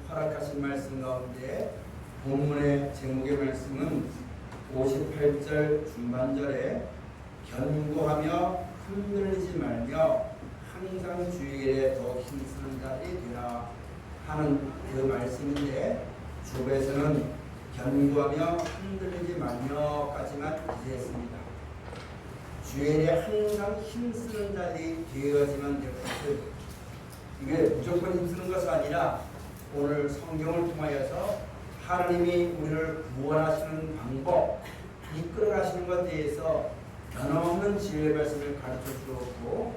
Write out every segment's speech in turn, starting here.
허락하신 말씀 가운데 본문의 제목의 말씀은 58절 중반절에 견고하며 흔들리지 말며 항상 주일에 더 힘쓰는 자들이 되라 하는 그 말씀인데, 주부에서는 견고하며 흔들리지 말며까지만 기재했습니다. 주일에 항상 힘쓰는 자들이 되어야지만 될 것을, 이게 무조건 힘쓰는 것이 아니라 오늘 성경을 통하여서 하나님이 우리를 구원하시는 방법, 이끌어가시는 것에 대해서 변함없는 지혜의 말씀을 가르쳐 주었고,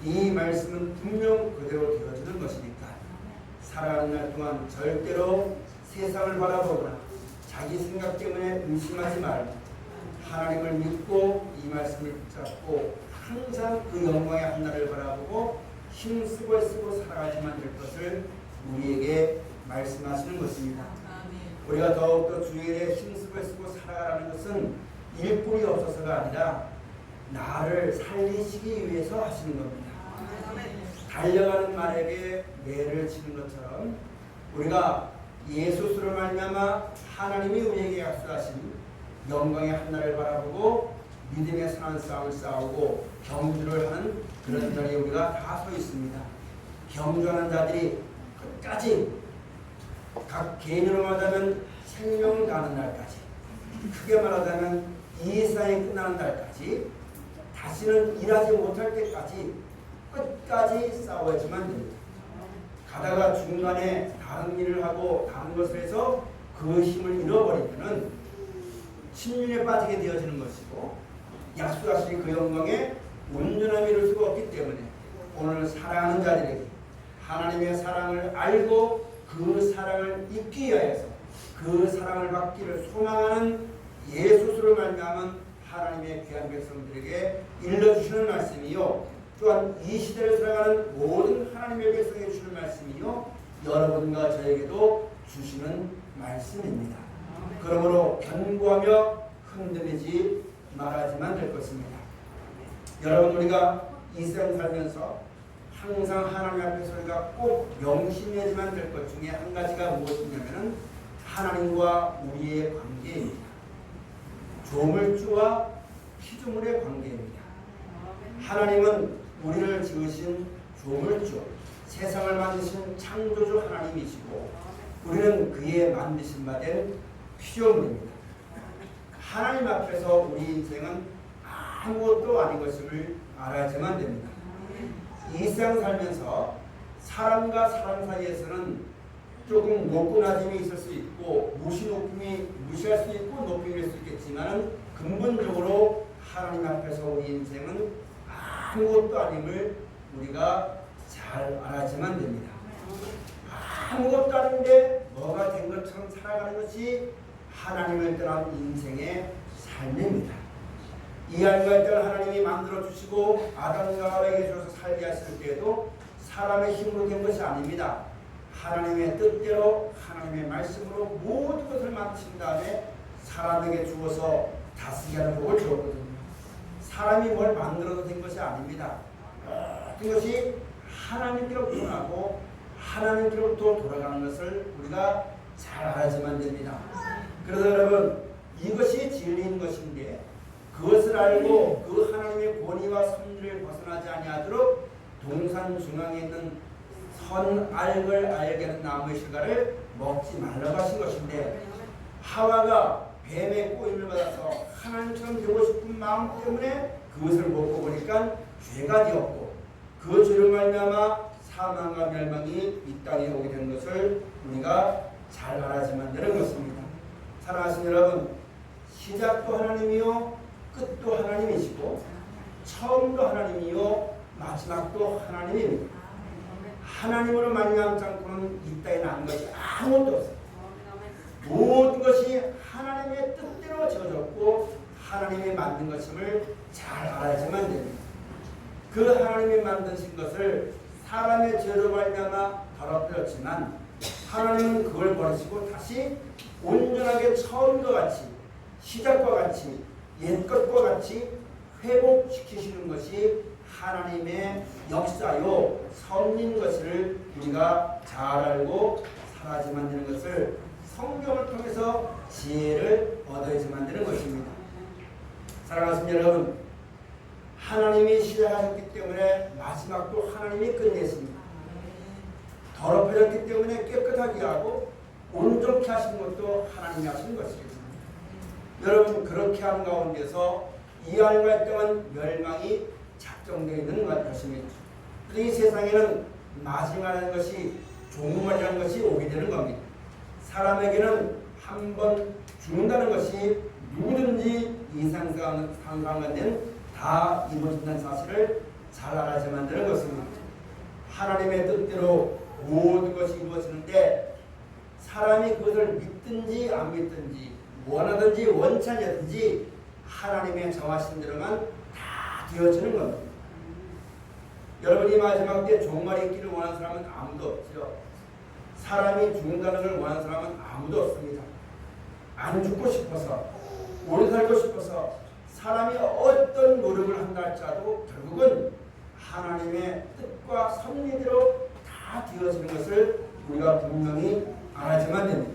이 말씀은 분명 그대로 되어지는 것이니까 살아가는 날 동안 절대로 세상을 바라보거나 자기 생각 때문에 의심하지 말고 하나님을 믿고 이 말씀을 붙잡고 항상 그 영광의 하나를 바라보고 힘쓰고 쓰고 살아가야만 될 것을 우리에게 말씀하시는 것입니다. 우리가 더욱더 주일에 힘쓰고 쓰고 살아가라는 것은 일꾼이 없어서가 아니라 나를 살리시기 위해서 하시는 겁니다. 달려가는 말에게 매를 치는 것처럼 우리가 예수스로 말미암아 하나님이 우리에게 약속하신 영광의 한날을 바라보고 믿음의 선한 싸움을 싸우고 경주를 하는 그런 자리에 우리가 다 서 있습니다. 경주하는 자들이 끝까지, 각 개인으로 말하자면 생명을 다하는 날까지, 크게 말하자면 이 세상이 끝나는 날까지, 다시는 일하지 못할 때까지 끝까지 싸워야지만 됩니다. 가다가 중간에 다른 일을 하고 다른 것을 해서 그 힘을 잃어버리면은 침륜에 빠지게 되어지는 것이고, 약속하신 그 영광에 온전함을 이룰 수가 없기 때문에 오늘 사랑하는 자들에게 하나님의 사랑을 알고 그 사랑을 입기 위하여서 그 사랑을 받기를 소망하는 예수스로 말미암은 하나님의 귀한 백성들에게 일러주시는 말씀이요, 또한 이 시대를 살아가는 모든 하나님의 백성에게 주시는 말씀이요, 여러분과 저에게도 주시는 말씀입니다. 그러므로 견고하며 흔들리지 말아야지만 될 것입니다. 여러분, 우리가 이 세상 살면서 항상 하나님 앞에서 우리가 꼭 명심해야지만 될 것 중에 한 가지가 무엇이냐면 하나님과 우리의 관계입니다. 조물주와 피조물의 관계입니다. 하나님은 우리를 지으신 조물주, 세상을 만드신 창조주 하나님이시고, 우리는 그의 만드신 바 된 피조물입니다. 하나님 앞에서 우리 인생은 아무것도 아닌 것임을 알아야지만 됩니다. 이 세상 살면서 사람과 사람 사이에서는 조금 높고 낮음이 있을 수 있고 무시할 수 있고 높임이 있을 수 있겠지만, 근본적으로 하나님 앞에서 우리 인생은 아무것도 아님을 우리가 잘 알아야지만 됩니다. 아무것도 아닌데 뭐가 된 것처럼 살아가는 것이 하나님을 떠난 인생의 삶입니다. 이 알과 딸 하나님이 만들어 주시고 아담과 하와에게 주어서 살게 하실 때에도 사람의 힘으로 된 것이 아닙니다. 하나님의 뜻대로 하나님의 말씀으로 모든 것을 만드신 다음에 사람에게 주어서 다스리게 하는 법을 주었거든요. 사람이 뭘 만들어도 된 것이 아닙니다. 모든 것이 하나님께로부터 나고 하나님께로부터 돌아가는 것을 우리가 잘 알아야지만 됩니다. 그래서 여러분, 이것이 진리인 것인데 그것을 알고 그 하나님의 권위와 섭리를 벗어나지 아니하도록 동산 중앙에 있는 선알을 알게 하는 나무의 실과를 먹지 말라고 하신 것인데, 하와가 뱀의 꼬임을 받아서 하나님처럼 되고 싶은 마음 때문에 그것을 먹고 보니까 죄가 되었고, 그 죄로 말미암아 사망과 멸망이 이 땅에 오게 된 것을 우리가 잘 알아야지만 되는 것입니다. 사랑하시는 여러분, 시작도 하나님이요 끝도 하나님이시고 처음도 하나님이요 마지막도 하나님입니다. 하나님으로 말미암지 않고는 이 땅에 난 것이 아무것도 없어요. 모든 것이 하나님의 뜻대로 지어졌고 하나님이 만든 것임을 잘 알아야지만 됩니다. 그 하나님이 만드신 것을 사람의 죄로 말미암아 더럽혀졌지만 하나님은 그걸 버리시고 다시 온전하게 처음과 같이, 시작과 같이, 옛것과 같이 회복시키시는 것이 하나님의 역사요 섭리인 것을 우리가 잘 알고 살아야지만 되는 것을 성경을 통해서 지혜를 얻어야지만 되는 것입니다. 사랑하는 여러분, 하나님이 시작하셨기 때문에 마지막도 하나님이 끝내십니다. 더럽혀졌기 때문에 깨끗하게 하고 온전케 하시는 것도 하나님이 하시는 것입니다. 여러분, 그렇게 하는 가운데서 이 안과 동안 멸망이 작정되어 있는 것입니다. 이 세상에는 마지막이라는 것이 종말이라는 것이 오게 되는 겁니다. 사람에게는 한 번 죽는다는 것이 누구든지 상상하는 다 이루어진다는 사실을 잘 알아야만 되는 것입니다. 하나님의 뜻대로 모든 것이 이루어지는데 사람이 그것을 믿든지 안 믿든지 원하든지 원치 않든지 하나님의 정하신 대로만 다 되어지는 겁니다. 여러분이 마지막 때 종말이 있기를 원하는 사람은 아무도 없죠. 사람이 죽는다는 걸 원하는 사람은 아무도 없습니다. 안 죽고 싶어서, 오래 살고 싶어서 사람이 어떤 노력을 한다 할지라도 결국은 하나님의 뜻과 섭리대로 다 되어지는 것을 우리가 분명히 알아야만 됩니다.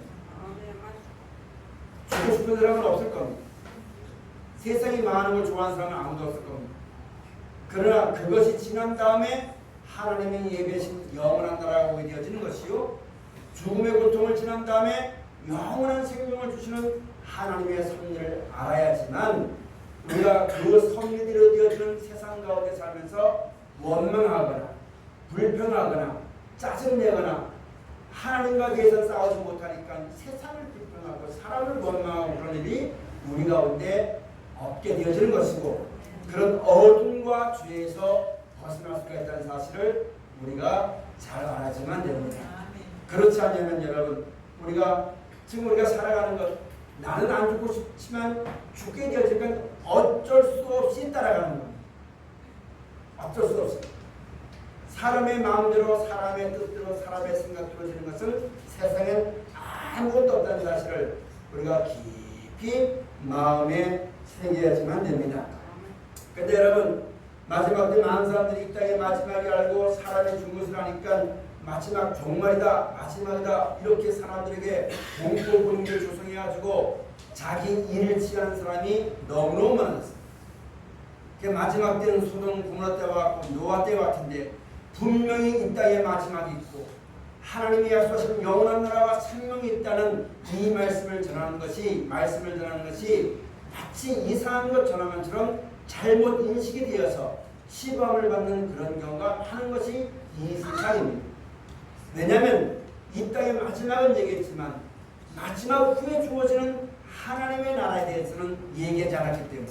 죽고 싶은 사람은 없을 겁니다. 세상이 망하는 걸 좋아하는 사람은 아무도 없을 겁니다. 그러나 그것이 지난 다음에 하나님의 예배신 영원한 나라가 오게 되어지는 것이요, 죽음의 고통을 지난 다음에 영원한 생명을 주시는 하나님의 섭리를 알아야지만 우리가 그 섭리대로 되어지는 세상 가운데 살면서 원망하거나 불평하거나 짜증내거나 하나님과 대해서 싸우지 못하니까 세상을 불평하고 사람을 원망하고 그런 일이 우리 가운데 없게 되어지는 것이고, 그런 어둠과 죄에서 벗어날 수가 있다는 사실을 우리가 잘 알아야지만 됩니다. 그렇지 않으면 여러분, 지금 우리가 살아가는 것, 나는 안 죽고 싶지만 죽게 되어지니까 어쩔 수 없이 따라가는 겁니다. 어쩔 수 없어요. 사람의 마음대로, 사람의 뜻대로, 사람의 생각대로 되는 것은 세상엔 아무것도 없다는 사실을 우리가 깊이 마음에 새겨야지만 됩니다. 그런데 여러분, 마지막 때 많은 사람들이 이 땅의 마지막이 알고 사람의 죽는 것을 하니까 마지막 종말이다, 마지막이다, 이렇게 사람들에게 공포 분위기를 조성해가지고 자기 일을 취하는 사람이 너무너무 많았어요. 마지막 때는 소돔 고모라 때와 같고 노아 때 같은데 분명히 이 땅에 마지막이 있고 하나님이 약속하신 영원한 나라와 생명이 있다는 이 말씀을 전하는 것이 마치 이상한 것 전하는 것처럼 잘못 인식이 되어서 시험을 받는 그런 경우가 하는 것이 이 세상입니다. 왜냐하면 이 땅의 마지막은 얘기했지만 마지막 후에 주어지는 하나님의 나라에 대해서는 얘기하지 않았기 때문에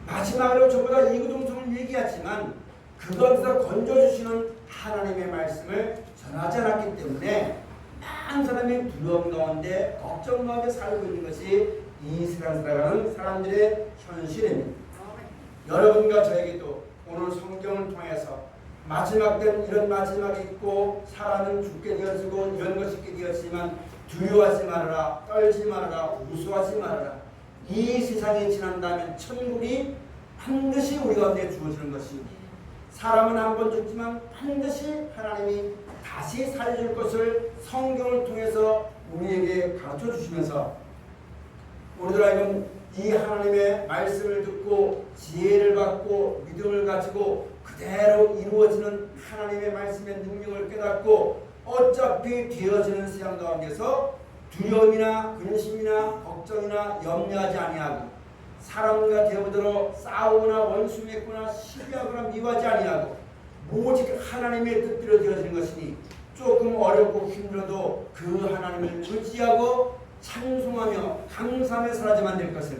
마지막으로 저보다 이구동성을 얘기하지만 그것에서 건져주시는 하나님의 말씀을 전하지 않았기 때문에 많은 사람이 두려움 가운데 걱정 가운데 살고 있는 것이 이 세상 살아가는 사람들의 현실입니다. 여러분과 저에게도 오늘 성경을 통해서 마지막 때는 이런 마지막이 있고 사람은 죽게 되어지고 이런 것이 있게 되었지만 두려워하지 말아라, 떨지 말아라, 무서워하지 말아라. 이 세상이 지난다면 천국이 반드시 우리 가운데 주어지는 것입니다. 사람은 한 번 죽지만 반드시 하나님이 다시 살려줄 것을 성경을 통해서 우리에게 가르쳐 주시면서 우리들 하여금 이 하나님의 말씀을 듣고 지혜를 받고 믿음을 가지고 그대로 이루어지는 하나님의 말씀의 능력을 깨닫고 어차피 되어지는 세상 가운데서 두려움이나 근심이나 걱정이나 염려하지 아니하고 사람과 대우대로 싸우거나 원수 맺거나 시비하거나 미워하지 아니하고 오직 하나님의 뜻대로 되어지는 것이니 조금 어렵고 힘들어도 그 하나님을 의지하고 찬송하며 감사하며 살아야만 될 것을,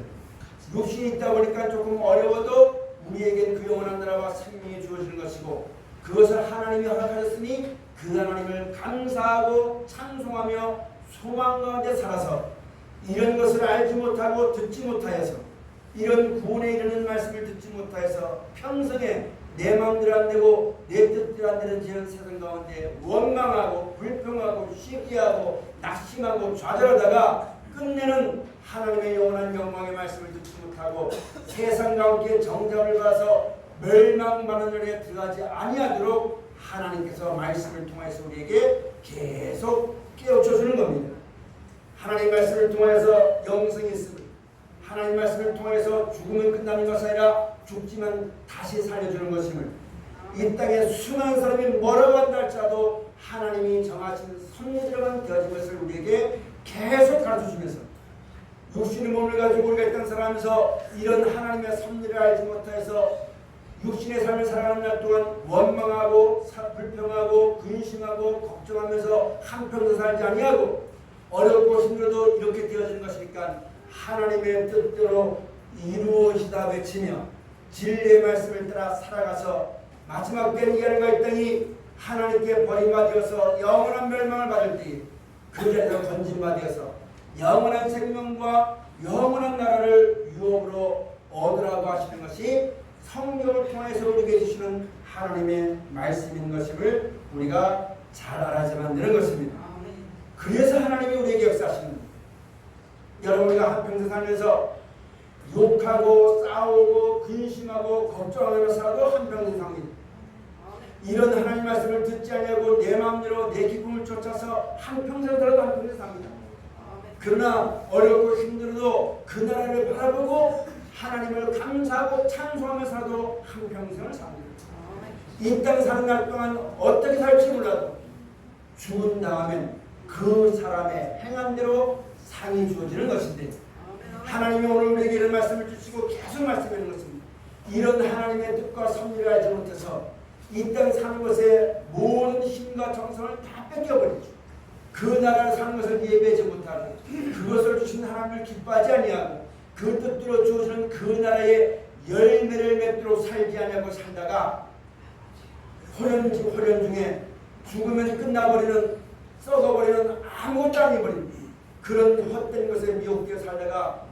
육신이 있다 보니까 조금 어려워도 우리에겐 그 영원한 나라와 생명이 주어지는 것이고 그것을 하나님이 허락하셨으니 그 하나님을 감사하고 찬송하며 소망 가운데 살아서 이런 것을 알지 못하고 듣지 못하여서 이런 구원에 이르는 말씀을 듣지 못하여서 평생에 내 마음대로 안 되고 내 뜻대로 안 되는 지은 세상 가운데 원망하고 불평하고 시기하고 낙심하고 좌절하다가 끝내는 하나님의 영원한 영광의 말씀을 듣지 못하고 세상 가운데 정답을 봐서 멸망받는 일에 들어가지 아니하도록 하나님께서 말씀을 통해서 우리에게 계속 깨우쳐 주는 겁니다. 하나님 말씀을 통해서 영생이 있음을, 하나님 말씀을 통해서 죽음은 끝나는 것이 아니라 죽지만 다시 살려주는 것임을, 이 땅에 수많은 사람이 멀어간다 할지라도 하나님이 정하신 섭리대로만 되어진 것을 우리에게 계속 가르쳐주면서, 육신의 몸을 가지고 우리가 이 땅 살아가면서 이런 하나님의 섭리를 알지 못해서 육신의 삶을 살아가는 날 동안 원망하고 불평하고 근심하고 걱정하면서 한평생 살지 아니하고 어렵고 힘들어도 이렇게 되어지는 것이니까 하나님의 뜻대로 이루어지다 외치며 진리의 말씀을 따라 살아가서 마지막 때는 이 하나님과 이 땅이 하나님께 버림받아서 영원한 멸망을 받을 때 그 자리에서 건진받아서 영원한 생명과 영원한 나라를 유업으로 얻으라고 하시는 것이 성경을 통해서 우리에게 주시는 하나님의 말씀인 것임을 우리가 잘 알아야만 되는 것입니다. 그래서 하나님이 우리에게 역사하시는 겁니다. 여러분, 우리가 한평생 살면서 욕하고 싸우고 근심하고 걱정하면서 살아도 한평생 삽니다. 이런 하나님 말씀을 듣지 아니하고 내 마음대로 내 기쁨을 쫓아서 한평생 살아도 한평생 삽니다. 그러나 어렵고 힘들어도 그 나라를 바라보고 하나님을 감사하고 찬송하면서도 한평생을 삽니다. 이 땅 사는 날 동안 어떻게 살지 몰라도 죽은 다음엔 그 사람의 행한 대로 상이 주어지는 것인데, 하나님이 오늘 우리에게 이런 말씀을 주시고 계속 말씀하는 것입니다. 이런 하나님의 뜻과 섭리를 알지 못해서 이 땅 사는 것에 모든 힘과 정성을 다 뺏겨버리죠. 그 나라를 사는 것을 예배하지 못하고 그것을 주신 하나님을 기뻐하지 아니하고 그 뜻대로 주어지는 그 나라의 열매를 맺도록 살지 아니하고 살다가 호련 중에 죽으면 끝나버리는, 썩어버리는, 아무것도 아니버린 그런 헛된 것에 미혹되어 살다가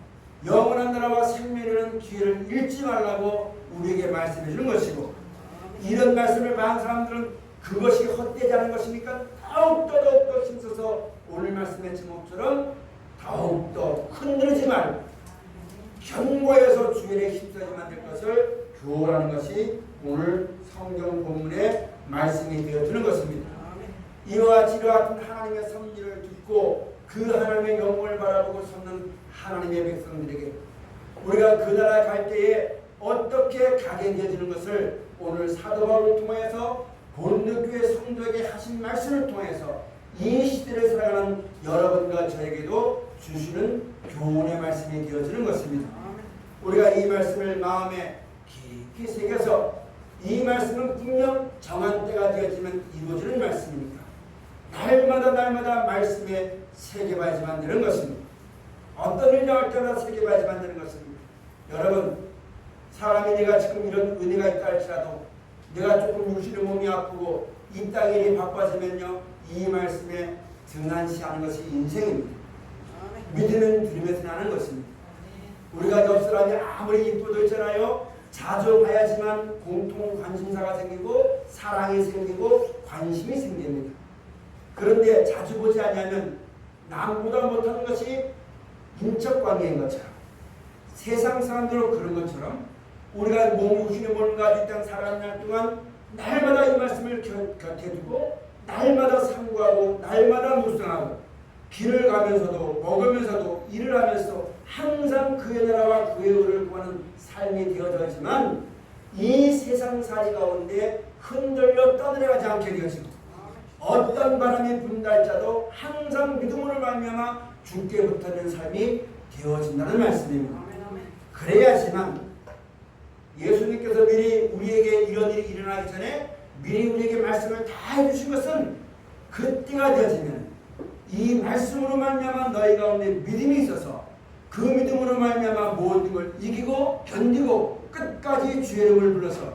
영원한 나라와 생명이라는 기회를 잃지 말라고 우리에게 말씀해 주는 것이고, 이런 말씀을 많은 사람들은 그것이 헛되지 않은 것이니까 더욱더 힘써서 오늘 말씀의 제목처럼 더욱더 흔들리지 말고 견고해서 주일에 힘써야만 될 것을 교훈하는 것이 오늘 성경 본문의 말씀이 되어주는 것입니다. 이와 같은 하나님의 섭리를 듣고 그 하나님의 영광을 바라보고 섰는 하나님의 백성들에게 우리가 그 나라에 갈 때에 어떻게 가게 되어지는 것을 오늘 사도 바울을 통해서 본득교회 성도에게 하신 말씀을 통해서 이 시대를 살아가는 여러분과 저에게도 주시는 교훈의 말씀이 되어지는 것입니다. 우리가 이 말씀을 마음에 깊이 새겨서 이 말씀은 분명 정한 때가 되어지면 이루어지는 말씀이니까 날마다 말씀에 새겨봐야지만 되는 것입니다. 어떤 일을 할 때마다 새겨봐야지만 되는 것입니다. 여러분, 사람이 내가 지금 이런 은혜가 있다 할지라도 내가 조금 육신의 몸이 아프고 이 땅 일이 바빠지면요, 이 말씀에 등한시하는 것이 인생입니다. 믿음은 들으면서 나는 것입니다. 우리가 옆 사람이 아무리 이쁘도 있잖아요. 자주 봐야지만 공통 관심사가 생기고 사랑이 생기고 관심이 생깁니다. 그런데 자주 보지 않으면 남보다 못하는 것이 인척관계인 것처럼, 세상 사람들은 그런 것처럼 우리가 육신의 몸을 가지고 이 땅 살아가는 날 동안 날마다 이 말씀을 곁에 두고 날마다 상고하고 날마다 묵상하고 길을 가면서도 먹으면서도 일을 하면서 항상 그의 나라와 그의 의를 구하는 삶이 되어져야지만 이 세상살이 가운데 흔들려 떠내려가지 않게 되어지고 어떤 바람이 분다 할지라도 항상 믿음으로 말미암아 주께 붙어있는 삶이 되어진다는 말씀입니다. 그래야지만 예수님께서 미리 우리에게 이런 일이 일어나기 전에 미리 우리에게 말씀을 다 해주신 것은 그때가 되어지면 이 말씀으로 말미암아 너희 가운데 믿음이 있어서 그 믿음으로 말미암아 모든 걸 이기고 견디고 끝까지 주의 이름을 불러서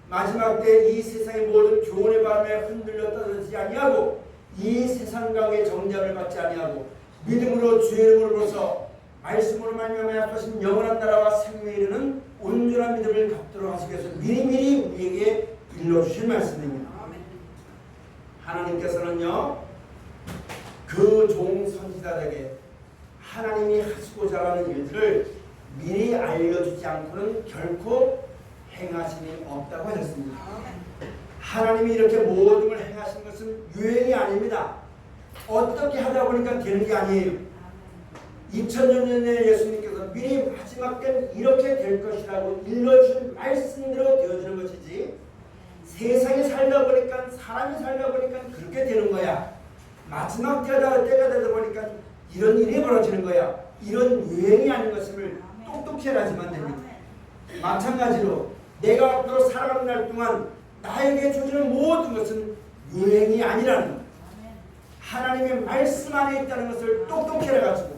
마지막 때 이 세상의 모든 교훈의 바람에 흔들려 떨어지지 아니하고 이 세상 가운데 정죄를 받지 아니하고 믿음으로 주의 이름을 불러서 말씀으로 말미암아 약하신 영원한 나라와 생명에 이르는 온전한 믿음을 갖도록 하시기 위해서 미리미리 우리에게 일러주신 말씀입니다. 하나님께서는요, 그 종 선지자들에게 하나님이 하시고자 하는 일들을 미리 알려주지 않고는 결코 행하심이 없다고 하셨습니다. 하나님이 이렇게 모든 걸 행하신 것은 유행이 아닙니다. 어떻게 하다 보니까 되는 게 아니에요. 2000년 전에 예수님께서 미리 마지막 때는 이렇게 될 것이라고 일러준 말씀대로 되어지는 것이지, 세상에 살다 보니까, 사람이 살다 보니까 그렇게 되는 거야. 마지막 때가 되다 보니까 이런 일이 벌어지는 거야. 이런 유행이 아닌 것을 똑똑히 알아야지만 됩니다. 마찬가지로 내가 앞으로 살아가는 날 동안 나에게 주어지는 모든 것은 유행이 아니라는 것, 하나님의 말씀 안에 있다는 것을 똑똑히 알아가지고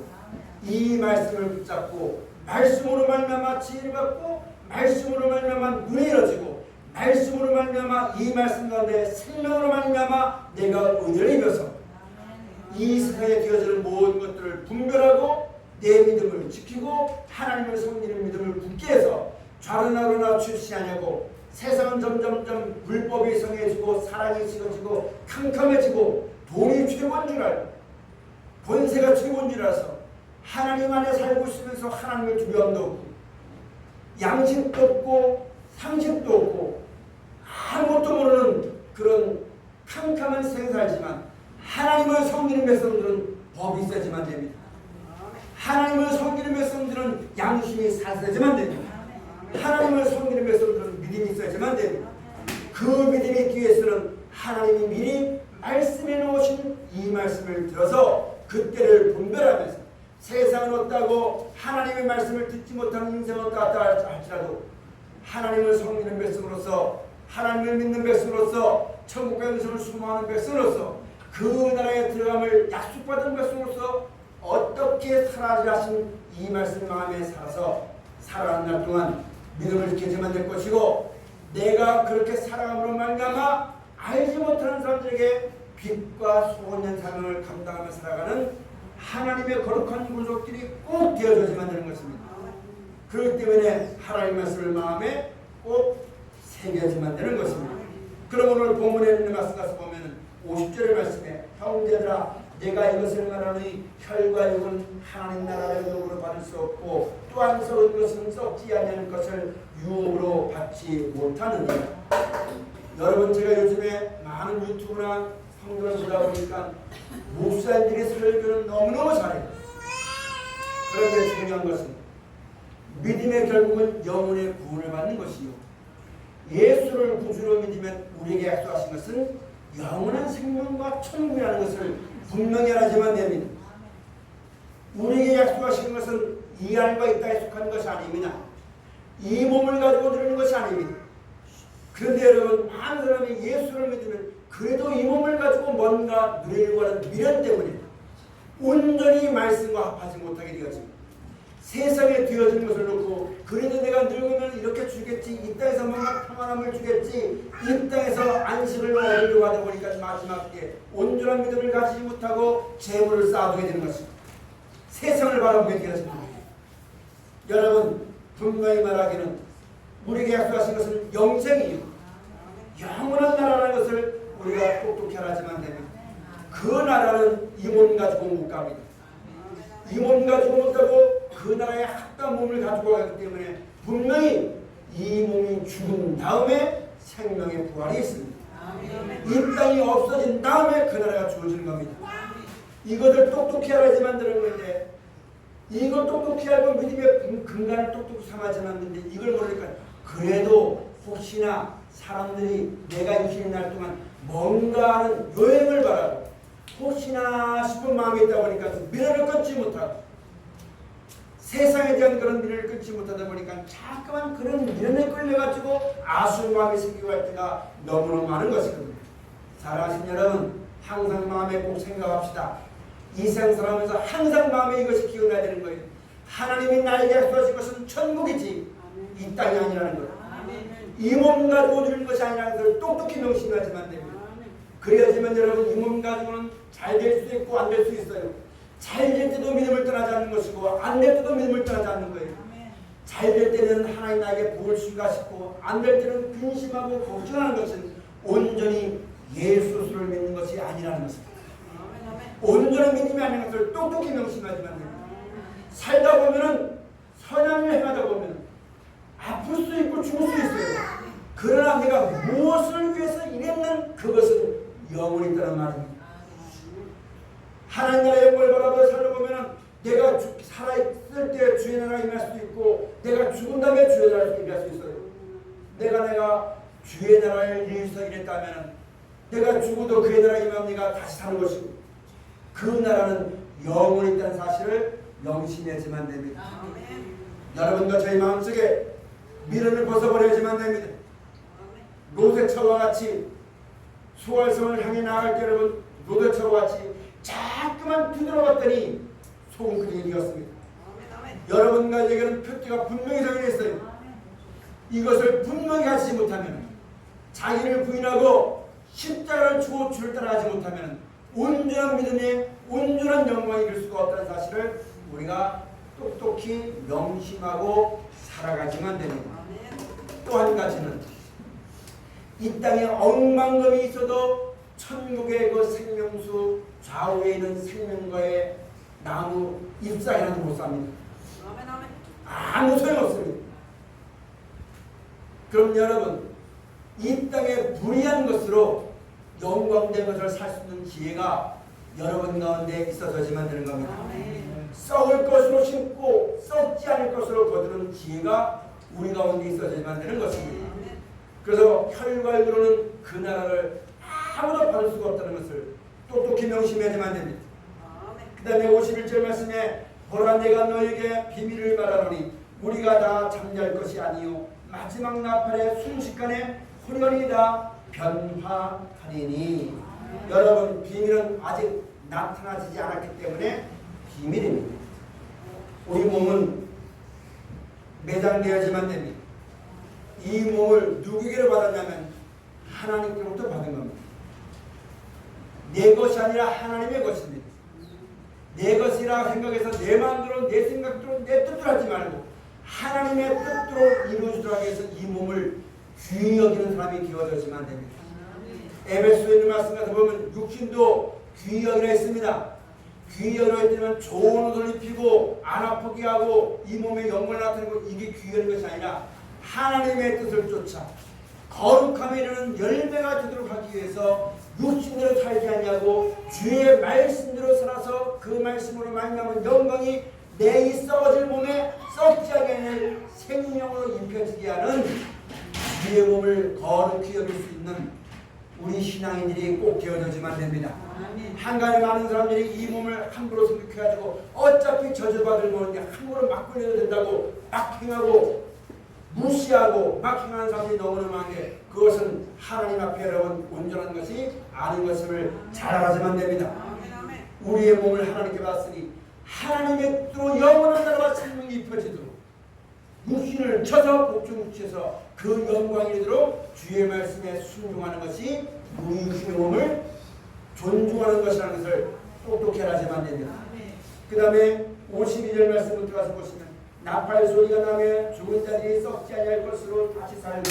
이 말씀을 붙잡고 말씀으로 말미암아 지혜를 받고 말씀으로 말미암아 눈이 열어지고 말씀으로 말미암아 이 말씀 가운데 생명으로 말미암아 내가 은혜를 입어서 이 세상에 되어지는 모든 것들을 분별하고 내 믿음을 지키고 하나님을 섬기는 믿음을 굳게 해서 좌로나로나 취치 아니하고 세상은 점점점 불법이 성해지고 사랑이 식어지고 캄캄해지고 돈이 최고인 줄 알고 권세가 최고인 줄 알아서 하나님 안에 살고 있으면서 하나님을 두려움도 없고 양심도 없고 상식도 없고 아무것도 모르는 그런 캄캄한 생을 살지만 하나님을 섬기는 백성들은 법이 세지만 됩니다. 하나님을 섬기는 백성들은 양심이 살세지만 됩니다. 하나님을 섬기는 백성들은 믿음이 있어야지만 됩니다. 그 믿음이 있기 위해서는 하나님이 미리 말씀해 놓으신 이 말씀을 들어서 그때를 분별하면서 세상은 어떠고 하나님의 말씀을 듣지 못하는 인생은 어떠하다 할지라도 하나님을 섬기는 백성으로서 하나님을 믿는 백성으로서 천국의 은총을 수모하는 백성으로서 그 나라에 들어감을 약속받은 백성으로서 어떻게 살아야 하신 이 말씀 마음에 살아서 살아가는 날 동안 믿음을 지켜야만 될 것이고, 내가 그렇게 살아감으로 말미암아 알지 못하는 사람들에게 빛과 소원한 사명을 감당하며 살아가는 하나님의 거룩한 군속들이 꼭 되어져야만 되는 것입니다. 그렇기 때문에 하나님의 말씀을 마음에 꼭 새겨야만 되는 것입니다. 그럼 오늘 본문에 있는 말씀 가서 보면 50절의 말씀에 형제들아 내가 이것을 말하니 혈과 육은 하나님 나라를 도구로 받을 수 없고 또한 썩은 것은 썩지 아니하는 것을 유업으로 받지 못하느니라. 여러분, 제가 요즘에 많은 유튜브나 성경을 보다 보니까 목사님들이 설교는 너무너무 잘해요. 그런데 중요한 것은 믿음의 결국은 영혼의 구원을 받는 것이요, 예수를 구주로 믿으면 우리에게 약속하신 것은 영원한 생명과 천국이라는 것을 분명히 알아야만 됩니다. 우리에게 약속하신 것은 이 안과 이 땅에 속하는 것이 아닙니다. 이 몸을 가지고 누리는 것이 아닙니다. 그런데 여러분, 많은 사람이 예수를 믿으면 그래도 이 몸을 가지고 뭔가 누리려고 하는 미련 때문에 온전히 말씀과 합하지 못하게 되어집니다. 세상에 되어진 것을 놓고 그래도 내가 늙으면 이렇게 주겠지, 이 땅에서 뭔가 평안함을 주겠지, 이 땅에서 안식을 얻으려고 하다 보니까 마지막 때 온전한 믿음을 가지지 못하고 재물을 쌓아두게 되는 것입니다. 세상을 바라보게 되었습니다. 여러분, 분명히 말하기는 우리에게 약속하신 것은 영생이요, 영원한 나라라는 것을 우리가 똑똑히 알아야만 됩니다. 그 나라는 이 몸 가지고 못 갑니다. 이 몸 가지고 못 가고 그 나라의 합당한 몸을 가지고 가기 때문에 분명히 이 몸이 죽은 다음에 생명의 부활이 있습니다. 이 땅이 없어진 다음에 그 나라가 주어지는 겁니다. 이것을 똑똑히 알아야지만 되는 건데, 이걸 똑똑히 알고 믿음의 근간을 똑똑히 삼아야지 않는데 이걸 모르니까 그래도 혹시나 사람들이 내가 육신의 날 동안 뭔가 하는 여행을 바라고 혹시나 싶은 마음이 있다 보니까 미련을 끊지 못하고 세상에 대한 그런 미련을 끊지 못하다 보니까 자꾸만 그런 미련에 끌려가지고 아쉬운 마음이 생기고 할 때가 너무너무 많은 것이거든요. 사랑하신 여러분, 항상 마음에 꼭 생각합시다. 이 세상 살아가면서 항상 마음에 이것이 기억나야 되는 거예요. 하나님이 나에게 약속하신 것은 천국이지 이 땅이 아니라는 거예요. 이 몸 가지고 누리는 것이 아니라는 것을 똑똑히 명심하지만 됩니다. 그래야지만 여러분, 이 몸 가지고는 잘 될 수도 있고 안 될 수 있어요. 잘 될 때도 믿음을 떠나지 않는 것이고 안 될 때도 믿음을 떠나지 않는 거예요. 잘 될 때는 하나님 나에게 복을 주실까 싶고 안 될 때는 근심하고 걱정하는 것은 온전히 예수를 믿는 것이 아니라는 것입니다. 온전한 믿음이 아닌 것을 똑똑히 명심하지만 됩니다. 살다 보면은 선함을 행하다 보면 아플 수 있고 죽을 수 있어요. 그러나 내가 무엇을 위해서 이래 죽을 때 주의 나라에 임할 수도 있고 내가 죽은 다음에 주의 나라에 임할 수 있어요. 내가 주의 나라를 위해서 일했다면 내가 죽어도 그의 나라에 임하면 내가 다시 사는 것이고 그 나라는 영원히 있다는 사실을 명심해야지만 됩니다. 여러분과 저희 마음속에 미련을 벗어버려야지만 됩니다. 로데처와 같이 소활성을 향해 나아갈 때 여러분 로데처와 같이 자꾸만 뒤돌아봤더니 소금 그림이 되었습니다. 여러분과 제게는 표대가 분명히 정해져 있어요. 이것을 분명히 하지 못하면 자기를 부인하고 십자가를 주고 주를 따라가지 못하면 온전한 믿음에 온전한 영광이 이룰 수가 없다는 사실을 우리가 똑똑히 명심하고 살아가지만 됩니다. 또 한 가지는 이 땅에 억만금이 있어도 천국의 그 생명수 좌우에 있는 생명과의 나무 잎사귀라도 못 삽니다. 아무 소용없습니다. 그럼 여러분 이 땅에 불의한 것으로 영광된 것을 살 수 있는 기회가 여러분 가운데 있어서지만 되는 겁니다. 썩을 것으로 심고 썩지 않을 것으로 거두는 기회가 우리 가운데 있어서지만 되는 것입니다. 그래서 혈과육으로는 그 나라를 아무도 받을 수가 없다는 것을 똑똑히 명심해야지만 됩니다. 그 다음에 51절 말씀에 보라 내가 너에게 비밀을 말하노니 우리가 다 잠잘 것이 아니요 마지막 나팔의 순식간에 혼연히 다 변화하리니. 여러분 비밀은 아직 나타나지 않았기 때문에 비밀입니다. 우리 몸은 매장되어야지만 됩니다. 이 몸을 누구에게로 받았냐면 하나님께로부터 받은 겁니다. 내 것이 아니라 하나님의 것입니다. 내 것이라 생각해서 내 마음대로 내 생각대로 내 뜻대로 하지 말고 하나님의 뜻대로 이루어지도록 해서 이 몸을 귀히 여기는 사람이 되어져야지만 됩니다. 에베소에 있는 말씀 같아 보면 육신도 귀히 여기라 했습니다. 귀히 여기라 했더니 좋은 옷을 입히고 안 아프게 하고 이 몸에 영광을 나타내고 이게 귀히 여기는 것이 아니라 하나님의 뜻을 쫓아 거룩함에 이르는 열매가 되도록 하기 위해서 육신대로 살지 아니하고 주의 말씀대로 살아서 그 말씀으로 말미암은 영광이 내 이 썩어질 몸에 썩지 않게 생명으로 입혀지게 하는 주의 몸을 거룩히 여길 수 있는 우리 신앙인들이 꼭 되어져야지만 됩니다. 한간에 많은 사람들이 이 몸을 함부로 생각해가지고 어차피 저주받을 몸인데 함부로 막 걸려도 된다고 막 행하고 무시하고 막 행하는 사람들이 너무나 많은데 그것은 하나님 앞에 여러분 온전한 것이 아닌 것을 잘 알아야만 됩니다. 우리의 몸을 하나님께 받았으니 하나님의 뜻으로 영원한 나라와 생명이 입혀지도록 육신을 쳐서 복종시켜서 그 영광이 되도록 주의 말씀에 순종하는 것이 우리 육신의 몸을 존중하는 것이라는 것을 똑똑히 알아야만 됩니다. 그 다음에 52절 말씀부터 가서 보시면 나팔 소리가 나며 죽은 자들이 썩지 아니할 것으로 다시 살고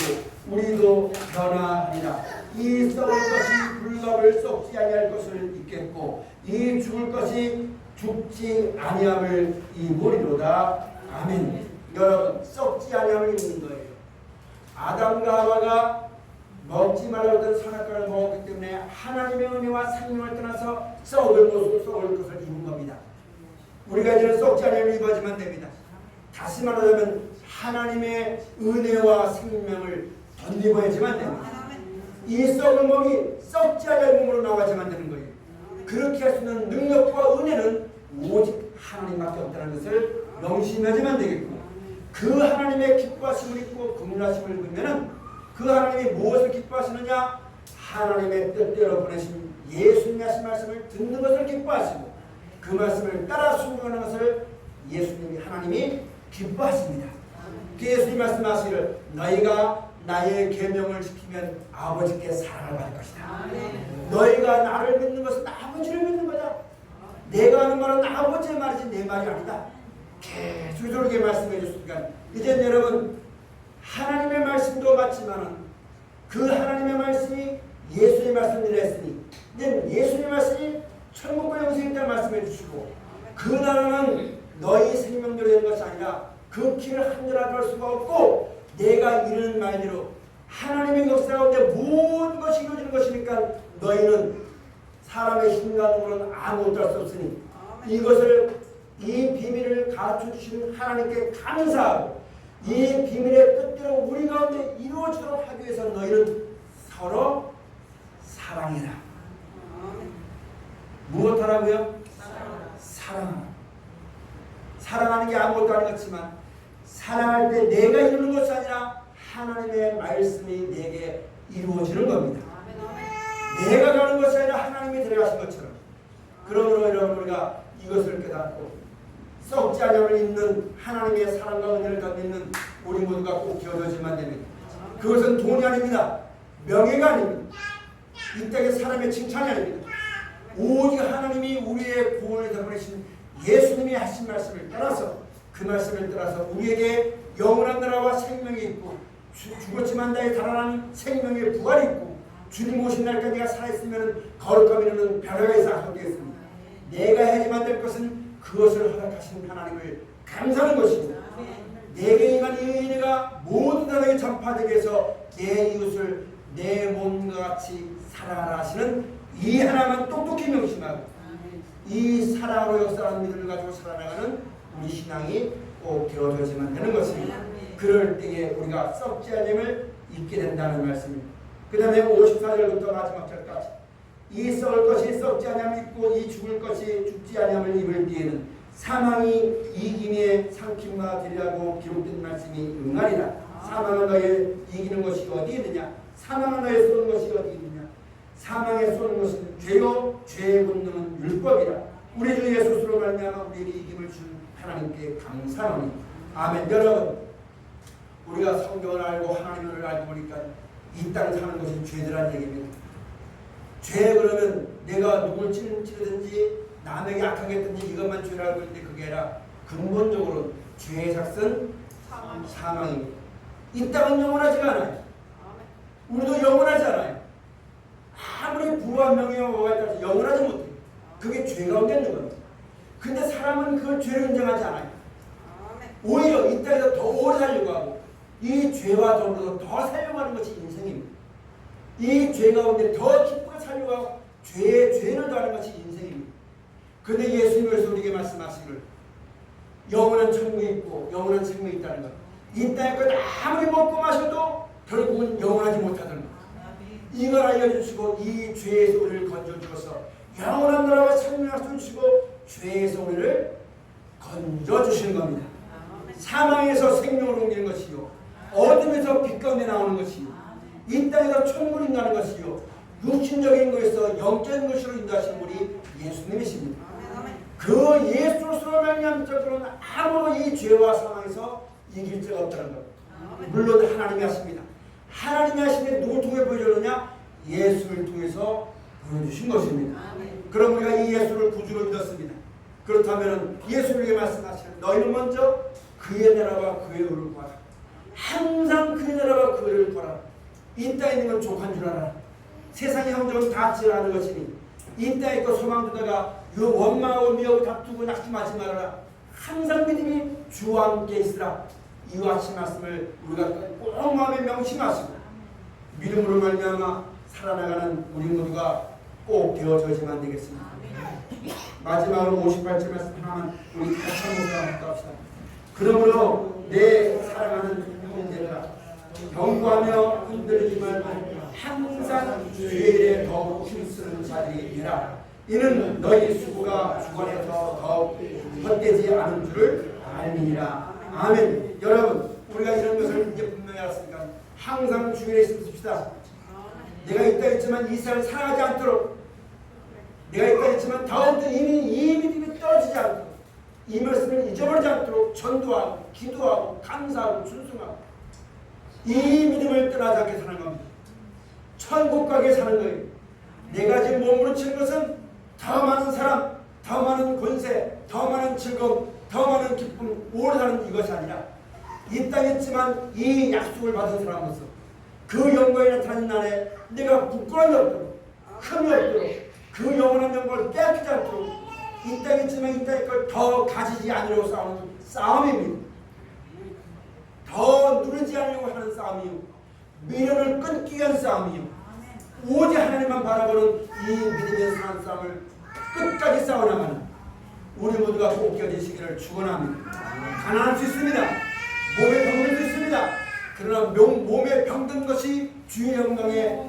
우리도 변화하리라. 이 썩을 것이 불갑을 썩지 아니할 것을 입겠고 이 죽을 것이 죽지 아니함을 입으리로다. 아멘. 여러분 썩지 아니함을 입는 거예요. 아담과 하와가 먹지 말라고 했던 선악과를 먹었기 때문에 하나님의 은혜와 생명을 떠나서 썩을 것을 입은 겁니다. 우리가 이제는 썩지 아니함을 입어야지만 됩니다. 다시 말하자면 하나님의 은혜와 생명을 덧입어야지만 됩니다. 이 썩은 몸이 썩지 않을 몸으로 나와야지만 되는 거예요. 그렇게 할 수 있는 능력과 은혜는 오직 하나님밖에 없다는 것을 명심하지만 되겠고 그 하나님의 기뻐하심을 입고 긍휼하심을 보면은 그 하나님이 무엇을 기뻐하시느냐? 하나님의 뜻대로 보내신 예수님이 하신 말씀을 듣는 것을 기뻐하시고 그 말씀을 따라 순종하는 것을 예수님이 하나님이 기뻐하십니다. 예수님 말씀하시기를 너희가 나의 계명을 지키면 아버지께 사랑을 받을 것이다. 너희가 나를 믿는 것은 아버지를 믿는 거다. 내가 하는 말은 아버지의 말이지 내 말이 아니다. 계속 이렇게 말씀해 주시니까 이제 여러분 하나님의 말씀도 맞지만 그 하나님의 말씀이 예수의 말씀이라 했으니 이제 예수의 말씀이 천국과 영생에 대한 말씀해 주시고 그 나라는 너희 생명대로 되는 것이 아니라 그 길을 한절하도 할 수가 없고 내가 이르는 말대로 하나님의 역사 가운데 모든 것이 이루어지는 것이니까 너희는 사람의 힘과 능으로는 아무것도 할 수 없으니 이것을 이 비밀을 가르쳐 주신 하나님께 감사하고 이 비밀의 뜻대로 우리 가운데 이루어지도록 하기 위해서 너희는 서로 사랑해라. 무엇하라고요? 사랑하라. 사랑하는 게 아무것도 아닌 것 같지만 사랑할 때 내가 이루는 것이 아니라 하나님의 말씀이 내게 이루어지는 겁니다. 내가 가는 것이 아니라 하나님이 데려가신 것처럼. 그러므로 여러분 우리가 이것을 깨닫고 썩지 않음을 입는 하나님의 사랑과 은혜를 덧입는 우리 모두가 꼭 기억하지만 됩니다. 그것은 돈이 아닙니다. 명예가 아닙니다. 이 땅의 사람의 칭찬이 아닙니다. 오직 하나님이 우리의 구원을 되어버리신 예수님이 하신 말씀을 따라서 그 말씀을 따라서 우리에게 영원한 나라와 생명이 있고 죽었지만 나의 달아난 생명의 부활이 있고 주님 오신 날까지 내가 살아있으면 거룩함이 있는 변화가 하게 있습니다. 내가 해야지만 될 것은 그것을 허락하신 하나님을 감사하는 것입니다. 내게 임한 이 은혜가 모든 나라에 전파되게 해서 내 이웃을 내 몸과 같이 사랑하라 하시는 이 하나만 똑똑히 명심하고 이 사랑으로 역사하는 믿음을 가지고 살아나가는 우리 신앙이 꼭 되어져야지만 되는 것입니다. 그럴 때에 우리가 썩지 않음을 잊게 된다는 말씀입니다. 그 다음에 54절부터 마지막 절까지 이 썩을 것이 썩지 아니함을 입고 이 죽을 것이 죽지 아니함을 입을 때에는 사망이 이김에 삼킴과 되리라고 기록된 말씀이 응하리라. 사망은 너의 이기는 것이 어디 있느냐? 사망은 너의 쏘는 것이 어디 있느냐? 사망에 쏘는 것은 죄요 죄의 본능은 율법이라. 우리 주 예수로 말미암아 우리에게 이김을 준 하나님께 감사하노니. 아멘. 여러분 우리가 성경을 알고 하나님을 알고 보니까 이 땅에 사는 것이 죄들한 얘기입니다. 죄 그러면 내가 누굴 찌르든지 남에게 악하게 했든지 이것만 죄를 알고 있는데 그게 아니라 근본적으로 죄의 삭은 사망입니다. 이 땅은 영원하지가 않아요. 우리도 영원하지 않아요. 아무리 부와 명예와 뭐가 있다고 해서 영원하지 못해요. 그게 죄 가운데 있는 겁니다. 근데 사람은 그걸 죄를 인정하지 않아요. 오히려 이 땅에서 더 오래 살려고 하고 이 죄와 더불어서 더 살려고 하는 것이 인생입니다. 이 죄 가운데 더 기쁘게 살려고 하고 죄를 더하는 것이 인생입니다. 그런데 예수님께서 우리에게 말씀하시기를 영원한 천국이 있고 영원한 생명이 있다는 것. 이 땅의 것 아무리 먹고 마셔도 결국은 영원하지 못하는 것. 이걸 알려주시고 이 죄에서 우리를 건져주어서 영원한 나라와 생명을 주시고 죄에서 우리를 건져주시는 겁니다. 사망에서 생명으로 옮기는 것이요 어둠에서 빛 가운데 나오는 것이요 이 땅에서 천국을 인도하는 것이요 육신적인 것에서 영적인 것으로 인도하시는 분이 예수님이십니다. 그 예수로 말미암자로는 아무도 이 죄와 사망에서 이길 자가 없다는 것. 물론 하나님이 하십니다. 하나님이 하시는데 누굴 통해 보여주느냐? 예수를 통해서 보여주신 것입니다. 그럼 우리가 이 예수를 구주로 믿었습니다. 그렇다면 예수님에게 말씀하시는 너희는 먼저 그의 나라와 그의 의를 구하라. 항상 그의 나라와 그의 의를 구하라. 이 땅에 있는 건 족한 줄 알아라. 세상의 형정은 다 지나는 것이니 이 땅에 있고 소망 두다가 원망하고 미워하고 다투고 낙심하지 말아라. 항상 믿음이 주와 함께 있으라. 이와 같이 말씀을 우리가 꼭 마음에 명심하시고 믿음으로 말미암아 살아나가는 우리 모두가 꼭 되어져야지만 되겠습니다. 마지막으로 58절 말씀 하나만 우리 같이 한번 합시다. 그러므로 내 사랑하는 형제들아 경고하며 흔들리지 말고 항상 죄에 더욱 힘쓰는 자들이라. 이는 너희 수고가 주관에서 더욱 헛되지 않은 줄을 알미니라. 아멘. 여러분 우리가 이런 것을 이제 분명히 알았으니까 항상 주의에 있읍시다. 내가 있다 했지만 이 세상을 사랑하지 않도록 내가 있다 했지만 더욱더 이 믿음이 떨어지지 않도록 이 말씀을 잊어버리지 않도록 전도하고 기도하고 감사하고 순종하고 이 믿음을 떠나지 않게 사는 겁니다. 천국 가게 사는 거예요. 내가 지금 몸부림치는 것은 더 많은 사람, 더 많은 권세, 더 많은 즐거움, 더 많은 기쁨, 오래 사는 이것이 아니라 이 땅에 있지만 이 약속을 받은 사람으로서 그 영광이 나타나는 날에 내가 부끄러움이 없도록 흠이 없도록 그 영원한 영광을 빼앗기지 않도록 이 땅에 있지만 이 땅의 걸 더 가지지 않으려고 싸우는 싸움입니다. 더 누르지 않으려고 하는 싸움이요 미련을 끊기 위한 싸움이요 오직 하나님만 바라보는 이 믿음의 사는 싸움을 끝까지 싸워나가는 우리 모두가 꼭 껴지시기를 축원합니다. 가난할 수 있습니다. 몸에 병들 수 있습니다. 그러나 몸에 병든 것이 주의 영광에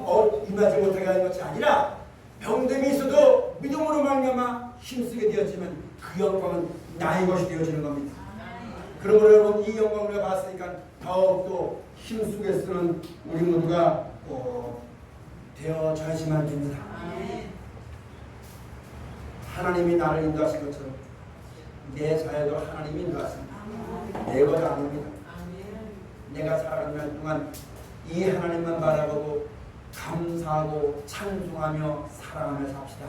임하지 못하게 하는 것이 아니라 병듦이 있어도 믿음으로 말미암아 힘쓰게 되었지만 그 영광은 나의 것이 되어지는 겁니다. 그러므로 여러분 이 영광을 우리가 봤으니까 더욱더 힘쓰게 쓰는 우리 모두가 되어져야지만 됩니다. 하나님이 나를 인도하신 것처럼 내 자녀도 하나님이 인도하십니다. 내 것 아닙니다. 내가 살아가는 날 동안 이 하나님만 바라보고 감사하고 찬송하며 사랑하며 삽시다.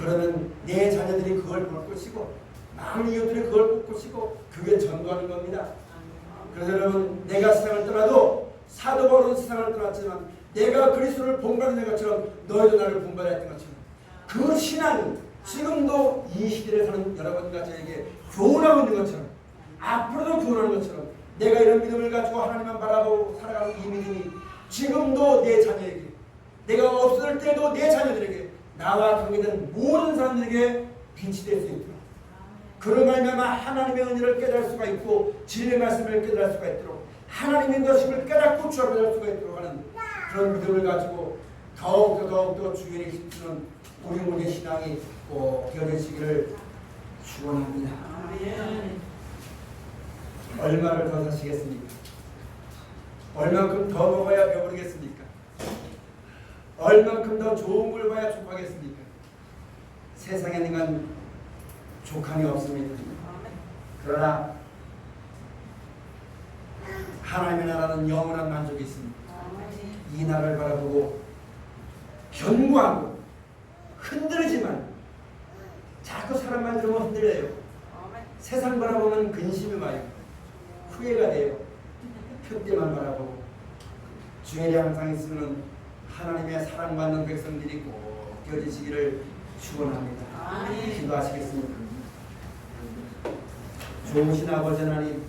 그러면 내 자녀들이 그걸 볼 것이고 많은 이웃들이 그걸 볼 것이고 그게 전도하는 겁니다. 그래서 여러분 내가 세상을 떠나도 사도 바울은 세상을 떠났지만 내가 그리스도를 본받는 것처럼 너희도 나를 본받아야 했던 것처럼 그 신앙이 지금도 이 시대에 사는 여러분과 저에게 교훈하고 있는 것처럼 앞으로도 교훈하는 것처럼 내가 이런 믿음을 가지고 하나님만 바라보고 살아가는 이 믿음이 지금도 내 자녀에게 내가 없을 때도 내 자녀들에게 나와 관계된 모든 사람들에게 빛이 될 수 있도록 그런 말미암아 하나님의 은혜를 깨달을 수가 있고 진리의 말씀을 깨달을 수가 있도록 하나님의 인도하심을 깨닫고 주합할 수가 있도록 하는 그런 믿음을 가지고 더욱더 주위에 힘쓰는 우리 모두의 신앙이 꼭 되어지기를 축원합니다. 얼마를 더 사시겠습니까? 얼만큼 더 먹어야 배부르겠습니까? 얼만큼 더 좋은 걸 봐야 족하겠습니까? 세상에는 족함이 없습니다. 그러나 하나님의 나라는 영원한 만족이 있습니다. 이 나라를 바라보고 견고하고 흔들리지만 자꾸 사람만 들으면 흔들려요. 세상 바라보면 근심이 와요. 후회가 돼요. 표때만 바라보고 주의 항상 있으면 하나님의 사랑받는 백성들이 꼭 되어지시기를 축원합니다. 기도하시겠습니까? 좋으신 아버지 하나님